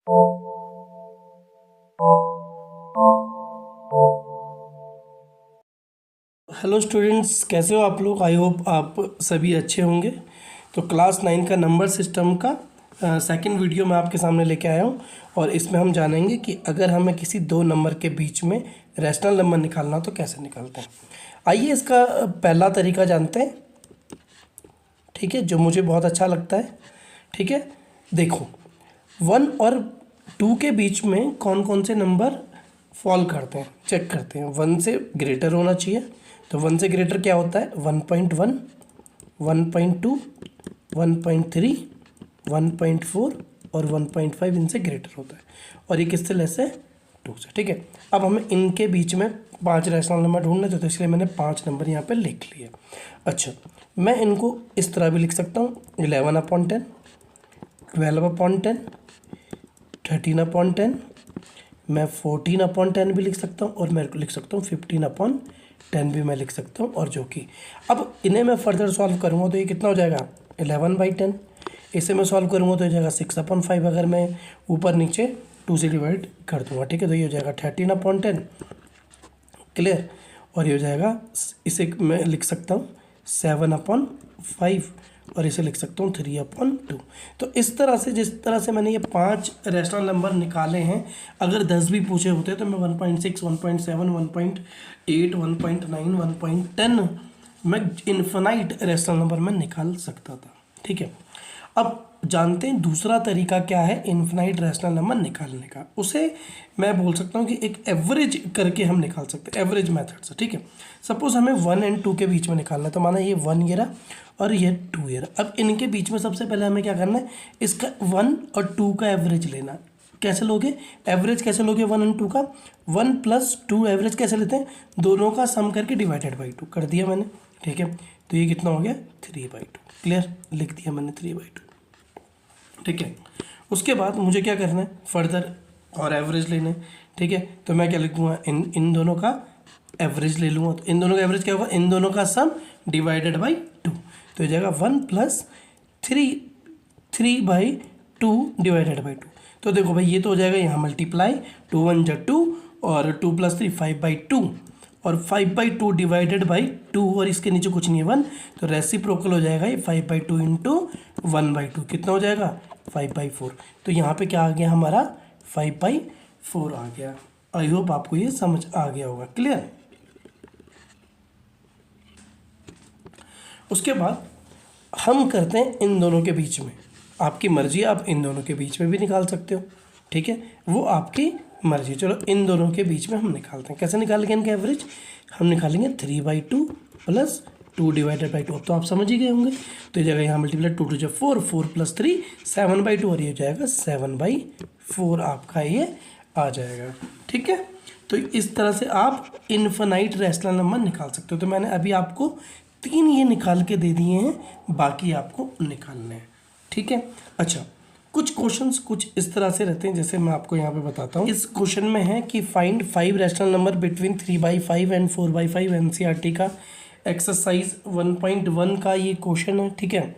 Hello students, कैसे हो आप लोग। आई होप आप सभी अच्छे होंगे। तो क्लास 9 का नंबर सिस्टम का सेकंड वीडियो मैं आपके सामने लेके आया हूँ और इसमें हम जानेंगे कि अगर हमें किसी दो नंबर के बीच में रैशनल नंबर निकालना हो तो कैसे निकालते हैं। आइए इसका पहला तरीका जानते हैं, ठीक है, जो मुझे बहुत अच्छा लगता है। ठीक है, देखो 1 और 2 के बीच में कौन कौन से नंबर फॉल करते हैं, चेक करते हैं। 1 से ग्रेटर होना चाहिए, तो 1 से ग्रेटर क्या होता है 1.1, 1.2, 1.3, 1.4 और 1.5 इनसे ग्रेटर होता है। और ये किससे लेस है 2 से। ठीक है, अब हमें इनके बीच में 5 रैशनल नंबर ढूंढने थे, तो इसलिए मैंने 5 नंबर यहाँ पे लिख लिए। अच्छा, मैं इनको इस तरह भी लिख सकता हूँ 11/10, 12/10, 13/10, मैं 14/10 भी लिख सकता हूँ और मैं लिख सकता हूँ 15/10 भी मैं लिख सकता हूँ। और जो कि अब इन्हें मैं फर्दर सॉल्व करूँगा तो ये कितना हो जाएगा 11/10। इसे मैं सॉल्व करूँगा तो हो जाएगा 6/5, अगर मैं ऊपर नीचे 2 से डिवाइड कर दूँगा। ठीक है, तो ये हो जाएगा 13/10, क्लियर। और ये हो जाएगा, इसे मैं लिख सकता हूँ 7/5 और इसे लिख सकता हूँ 3/2। तो इस तरह से, जिस तरह से मैंने ये 5 रैशनल नंबर निकाले हैं, अगर 10 भी पूछे होते तो मैं 1.6, 1.7, 1.8, 1.9, 1.10 मैं इन्फिनाइट रैशनल नंबर में निकाल सकता था। ठीक है, अब जानते हैं दूसरा तरीका क्या है इन्फिनाइट रैशनल नंबर निकालने का। उसे मैं बोल सकता हूँ कि एक एवरेज करके हम निकाल सकते हैं, एवरेज मेथड से। ठीक है, सपोज हमें 1 और 2 के बीच में निकालना है, तो माना ये 1 ये रहा और ये 2 ये रहा। अब इनके बीच में सबसे पहले हमें क्या करना है, इसका 1 और 2 का एवरेज लेना। कैसे लोगे एवरेज, कैसे लोगे 1 और 2 का, 1 + 2 एवरेज कैसे लेते हैं, दोनों का सम करके डिवाइडेड बाई 2 कर दिया मैंने। ठीक है, तो ये कितना हो गया 3/2, क्लियर, लिख दिया मैंने 3/2। ठीक है, उसके बाद मुझे क्या करना है फर्दर और एवरेज लेना है। ठीक है, तो मैं क्या लिख दूंगा, इन दोनों का एवरेज ले लूँगा। तो इन दोनों का एवरेज क्या होगा, इन दोनों का सम डिवाइडेड बाई 2, तो हो जाएगा 1 + 3/2 डिवाइडेड बाई 2। तो देखो भाई, ये तो हो जाएगा यहाँ मल्टीप्लाई, 2 1 = 2 और 2 + 3 5/2 और 5/2 डिवाइडेड बाई 2 और इसके नीचे कुछ नहीं है 1, तो रेसिप्रोकल हो जाएगा ये 5/2 × 1/2 कितना हो जाएगा 5/4। तो यहाँ पे क्या आ गया हमारा 5/4 आ गया। आई होप आपको ये समझ आ गया होगा, क्लियर। उसके बाद हम करते हैं इन दोनों के बीच में, आपकी मर्जी, आप इन दोनों के बीच में भी निकाल सकते हो। ठीक है, वो आपकी मर्जी। चलो इन दोनों के बीच में हम निकालते हैं। कैसे निकालेंगे इनका एवरेज, हम निकालेंगे 3/2 + 2 डिवाइडेड बाई 2। अब तो आप समझ ही गए होंगे, तो ये जगह यहाँ मल्टीप्लाई 2 2 = 4, 4 + 3 7/2 और ये हो जाएगा 7/4 आपका ये आ जाएगा। ठीक है, तो इस तरह से आप इन्फिनाइट रैशनल नंबर निकाल सकते हो। तो मैंने अभी आपको 3 ये निकाल के दे दिए हैं, बाकी आपको निकालने हैं। ठीक है, अच्छा, कुछ क्वेश्चंस कुछ इस तरह से रहते हैं, जैसे मैं आपको यहाँ पे बताता हूँ। इस क्वेश्चन में है कि find 5 rational number between 3/5 and 4/5, NCERT का एक्सरसाइज 1.1 का ये क्वेश्चन है। ठीक है,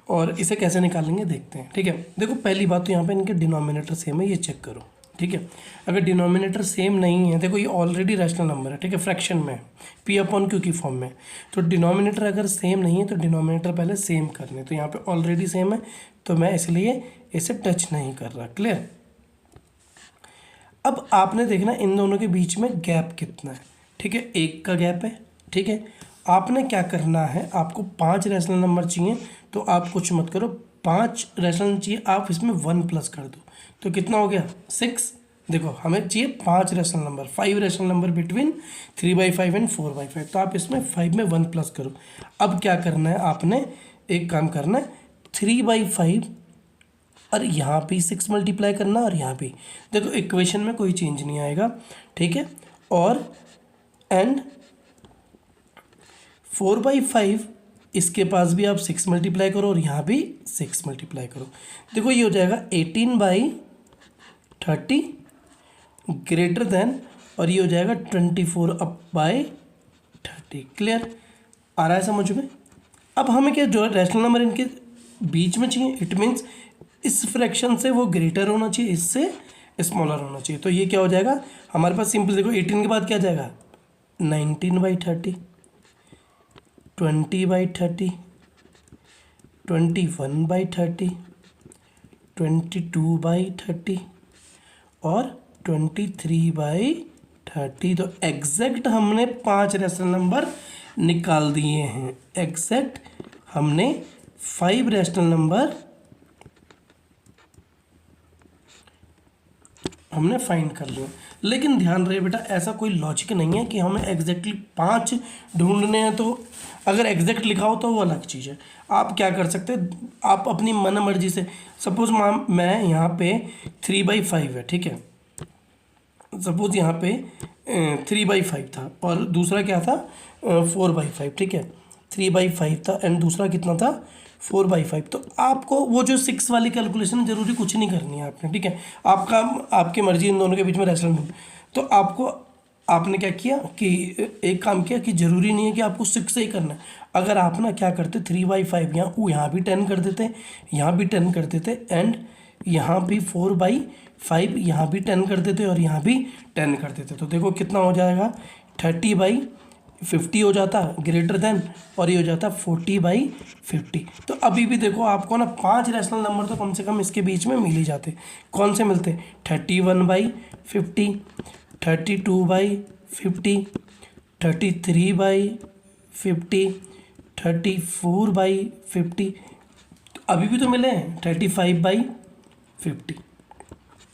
और इसे कैसे निकालेंगे देखते हैं। ठीक है, देखो पहली बात तो यहाँ पे इनके डिनोमिनेटर सेम है, ये चेक करो। ठीक है, अगर डिनोमिनेटर सेम नहीं है, देखो ये ऑलरेडी रैशनल नंबर है, ठीक है, फ्रैक्शन में P/Q की फॉर्म में, तो डिनोमिनेटर अगर सेम नहीं है तो डिनोमिनेटर पहले सेम करने, तो यहाँ पे ऑलरेडी सेम है तो मैं इसलिए इसे टच नहीं कर रहा, क्लियर। अब आपने देखना इन दोनों के बीच में गैप कितना है। ठीक है, 1 का गैप है। ठीक है, आपने क्या करना है, आपको 5 रैशनल नंबर चाहिए, तो आप कुछ मत करो, 5 रैशनल चाहिए, आप इसमें 1 प्लस कर दो, तो कितना हो गया 6। देखो हमें चाहिए 5 rational number, 5 rational number between 3/5 and 4/5, तो आप इसमें 5 में 1 प्लस करो। अब क्या करना है, आपने एक काम करना है, 3/5 और यहाँ पे 6 मल्टीप्लाई करना और यहाँ पे, देखो इक्वेशन में कोई चेंज नहीं आएगा। ठीक है, और एंड 4/5 इसके पास भी आप 6 मल्टीप्लाई करो और यहाँ भी 6 मल्टीप्लाई करो। देखो ये हो जाएगा 18/30 ग्रेटर देन, और ये हो जाएगा 24/30, क्लियर, आ रहा है समझ में। अब हमें क्या, जो रैशनल नंबर इनके बीच में चाहिए, इट मीन्स इस फ्रैक्शन से वो ग्रेटर होना चाहिए, इससे स्मॉलर होना चाहिए। तो ये क्या हो जाएगा हमारे पास, सिंपल देखो 18 के बाद क्या जाएगा 19/30, 20/30, 21/30, 22/30 और 23/30। तो एग्जैक्ट हमने 5 रैशनल नंबर निकाल दिए हैं। एग्जैक्ट हमने 5 रैशनल नंबर हमने फाइंड कर लिया। लेकिन ध्यान रहे बेटा, ऐसा कोई लॉजिक नहीं है कि हमें एग्जैक्टली 5 ढूंढने हैं। तो अगर एग्जैक्ट लिखा हो तो वो अलग चीज़ है। आप क्या कर सकते हैं, आप अपनी मन मर्जी से, सपोज मैं यहाँ पे 3/5 है, ठीक है, सपोज यहाँ पे 3/5 था और दूसरा क्या था 4/5, ठीक है, 3/5 था एंड दूसरा कितना था 4/5। तो आपको वो जो 6 वाली कैलकुलेशन जरूरी कुछ नहीं करनी है आपने, ठीक है, आपकी मर्जी इन दोनों के बीच में रेशनल में। तो आपने क्या किया कि एक काम किया कि ज़रूरी नहीं है कि आपको 6 से ही करना है। अगर आप ना क्या करते 3/5 यहाँ भी 10 कर देते, यहाँ भी 10 कर देते एंड यहाँ भी 4/5 यहाँ भी 10 कर देते और यहाँ भी 10 कर देते, तो देखो कितना हो जाएगा 30/50 हो जाता ग्रेटर देन, और ये हो जाता 40/50। तो अभी भी देखो आपको ना 5 रैशनल नंबर तो कम से कम इसके बीच में मिल ही जाते। कौन से मिलते 31/50, 32/50, 33/50, 34/50। अभी भी तो मिले हैं 35/50।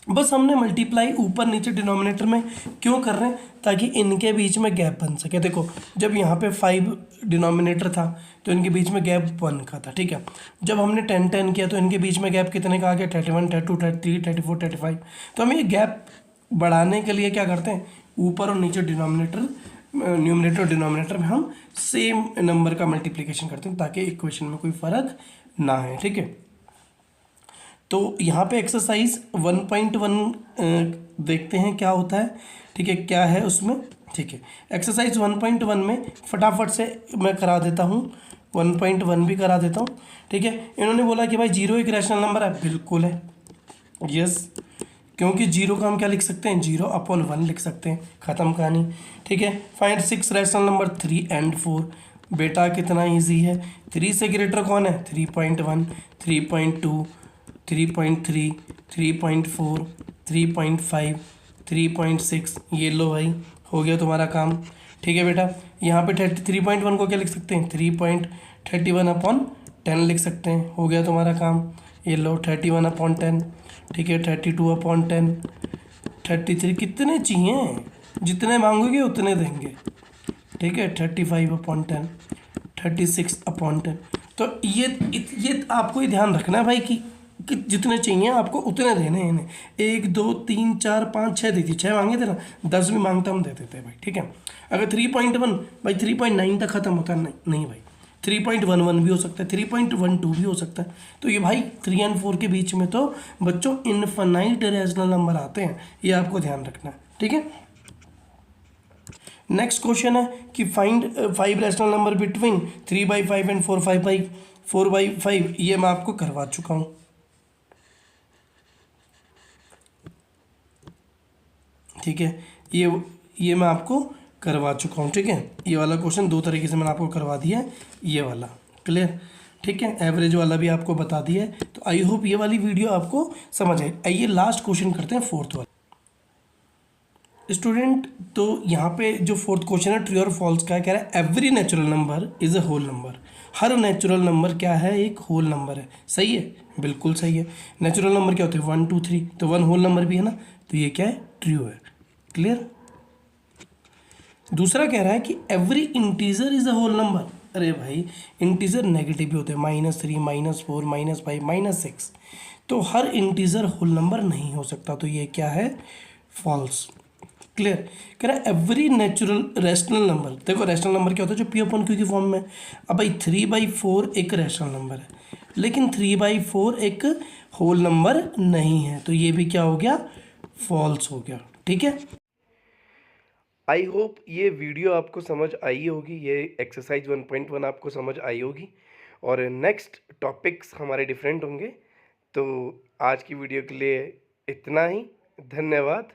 बस हमने मल्टीप्लाई ऊपर नीचे डिनोमिनेटर में क्यों कर रहे हैं, ताकि इनके बीच में गैप बन सके। देखो जब यहाँ पे 5 डिनोमिनेटर था तो इनके बीच में गैप 1 का था, ठीक है। जब हमने 10 किया तो इनके बीच में गैप कितने का आ गया 31, 32, 33, 34, 35। तो हम ये गैप बढ़ाने के लिए क्या करते हैं, ऊपर और नीचे न्यूमरेटर और डिनोमिनेटर में हम सेम नंबर का मल्टीप्लिकेशन करते हैं ताकि इक्वेशन में कोई फ़र्क ना है, ठीक है। तो यहाँ पे एक्सरसाइज 1.1 देखते हैं क्या होता है, ठीक है, क्या है उसमें, ठीक है। एक्सरसाइज 1.1 में फटाफट से मैं करा देता हूँ, 1.1 भी करा देता हूँ, ठीक है। इन्होंने बोला कि भाई 0 एक रैशनल नंबर है, बिल्कुल है, यस, क्योंकि 0 का हम क्या लिख सकते हैं 0/1 लिख सकते हैं, ख़त्म कहानी, ठीक है। Find 6 rational number 3 and 4। बेटा कितना इजी है, 3 से ग्रेटर कौन है 3.1, 3.2, 3.3, 3.4, 3.5, 3.6। ये लो भाई हो गया तुम्हारा काम, ठीक है बेटा। यहाँ पे 3.1 को क्या लिख सकते हैं 3.31/10 लिख सकते हैं, हो गया तुम्हारा काम। ये लो 31/10, ठीक है, 32/10, 33। कितने चाहिए, जितने मांगोगे उतने देंगे, ठीक है, 35/10, 36/10। तो ये आपको ही ध्यान रखना है भाई कि जितने चाहिए आपको उतने देने हैं इन्हें। 1 2 3 4 5 6 देती, 6 मांगे थे ना, 10 भी मांगता हम दे देते हैं भाई, ठीक है। अगर 3.1 भाई 3.9 तक ख़त्म होता है, नहीं भाई 3.11 भी हो सकता है, 3.12 भी हो सकता है। तो ये भाई 3 और 4 के बीच में तो बच्चों इनफाइनाइट रैशनल नंबर आते हैं, ये आपको ध्यान रखना है, ठीक है। नेक्स्ट क्वेश्चन है कि find 5 rational number between 3/5 and 4/5। ये मैं आपको करवा चुका हूँ, ठीक है, ये मैं आपको करवा चुका हूँ, ठीक है। ये वाला क्वेश्चन 2 तरीके से मैंने आपको करवा दिया है, ये वाला क्लियर, ठीक है। एवरेज वाला भी आपको बता दिया है। तो आई होप ये वाली वीडियो आपको समझ आए। आइए लास्ट क्वेश्चन करते हैं, 4th वाला स्टूडेंट। तो यहाँ पे जो 4th क्वेश्चन है ट्रू और फॉल्स का कह रहा है every natural number is a whole number. हर नेचुरल नंबर क्या है, एक होल नंबर है, सही है, बिल्कुल सही है। नेचुरल नंबर क्या होते हैं 1 2 3, तो 1 होल नंबर भी है ना, तो ये क्या है ट्रू है, क्लियर। दूसरा कह रहा है कि every integer is a whole number. अरे भाई इंटीजर नेगेटिव भी होते हैं, -3, -4, -5, -6। तो हर इंटीजर होल नंबर नहीं हो सकता, तो ये क्या है फॉल्स, क्लियर। कह रहा है एवरी नेचुरल रैशनल नंबर। देखो रैशनल नंबर क्या होता है जो P/Q की फॉर्म में। अब भाई 3/4 एक रैशनल नंबर है, लेकिन 3/4 एक होल नंबर नहीं है, तो ये भी क्या हो गया फॉल्स हो गया, ठीक है। आई होप ये वीडियो आपको समझ आई होगी, ये एक्सरसाइज 1.1 आपको समझ आई होगी, और नेक्स्ट टॉपिक्स हमारे डिफरेंट होंगे। तो आज की वीडियो के लिए इतना ही। धन्यवाद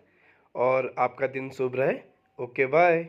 और आपका दिन शुभ रहे। Okay bye.